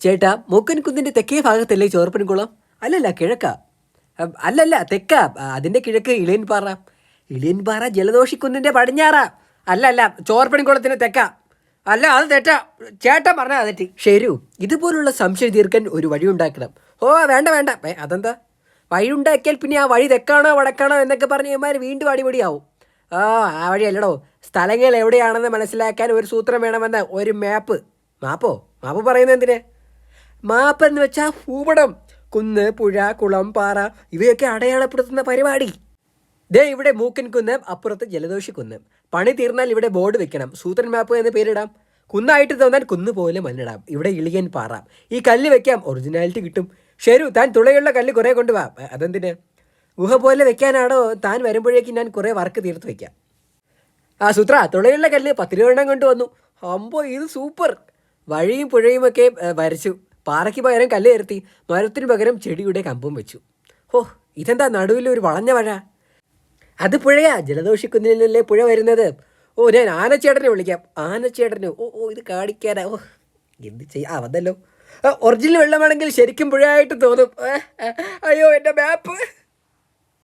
ചേട്ടാ, മൂക്കൻ കുന്നിന്റെ തെക്കേ ഭാഗത്തല്ലേ ചോർപ്പൻകുളം? അല്ലല്ല, കിഴക്ക. അല്ലല്ല, തെക്ക. അതിന്റെ കിഴക്ക് ഇളിയൻപാറ. ഇളിയൻപാറ ജലദോഷിക്കുന്നിന്റെ പടിഞ്ഞാറാ. അല്ലല്ല, ചോർപ്പൻകുളത്തിന് തെക്ക. അല്ല, അത് തെറ്റാ. ചേട്ടൻ പറഞ്ഞാ തെറ്റി. ശരു, ഇതുപോലുള്ള സംശയം തീർക്കാൻ ഒരു വഴി ഉണ്ടാക്കണം. ഓ വേണ്ട വേണ്ട. അതെന്താ? വഴി ഉണ്ടാക്കിയാൽ പിന്നെ ആ വഴി തെക്കാണോ വടക്കാണോ എന്നൊക്കെ പറഞ്ഞ് ഇവന്മാർ വീണ്ടും അടിപൊളിയാവും. ആ വഴി അല്ലടോ. സ്ഥലങ്ങൾ എവിടെയാണെന്ന് മനസ്സിലാക്കാൻ ഒരു സൂത്രം വേണമെന്ന്. ഒരു മാപ്പ്. മാപ്പ് പറയുന്നത് എന്തിന്? മാപ്പ് എന്ന് വെച്ചാൽ ഭൂപടം. കുന്ന്, പുഴ, കുളം, പാറ ഇവയൊക്കെ അടയാളപ്പെടുത്തുന്ന പരിപാടി. ദേ ഇവിടെ മൂക്കൻ കുന്ന്, അപ്പുറത്ത് ജലദോഷിക്കുന്ന്. പണി തീർന്നാൽ ഇവിടെ ബോർഡ് വെക്കണം. സൂത്രൻ മാപ്പ് എന്ന് പേരിടാം. കുന്നായിട്ട് തോന്നാൻ കുന്ന് പോലെ മണ്ണിടാം. ഇവിടെ ഇളിയൻ പാറ. ഈ കല്ല് വെക്കാം, ഒറിജിനാലിറ്റി കിട്ടും. ശരു, താൻ തുളയുള്ള കല്ല് കുറേ കൊണ്ടുപോവാ. അതെന്തിന്? ഗുഹ പോലെ വെക്കാനാണോ? താൻ വരുമ്പോഴേക്കും ഞാൻ കുറേ വർക്ക് തീർത്ത് വെക്കാം. സൂത്ര, തുളയുള്ള കല്ല് 10 രൂപ കൊണ്ടുവന്നു. അമ്പോ, ഇത് സൂപ്പർ. വഴിയും പുഴയും ഒക്കെ വരച്ചു. പാറയ്ക്ക് പകരം കല്ല് നിരത്തി. മരത്തിന് പകരം ചെടിയുടെ കമ്പും വെച്ചു. ഇതെന്താ നടുവിൽ ഒരു വളഞ്ഞ മഴ? അത് പുഴയാ. ജലദോഷിക്കുന്നിൽ നിന്നല്ലേ പുഴ വരുന്നത്. ഞാൻ ആനച്ചേട്ടനെ വിളിക്കാം. ആനച്ചേട്ടന് ഇത് കാണിക്കാനാ. എന്ത് ചെയ്യാ? വന്നല്ലോ. ഒറിജിനൽ വെള്ളമാണെങ്കിൽ ശരിക്കും പുഴയായിട്ട് തോന്നും. അയ്യോ, എൻ്റെ മാപ്പ്.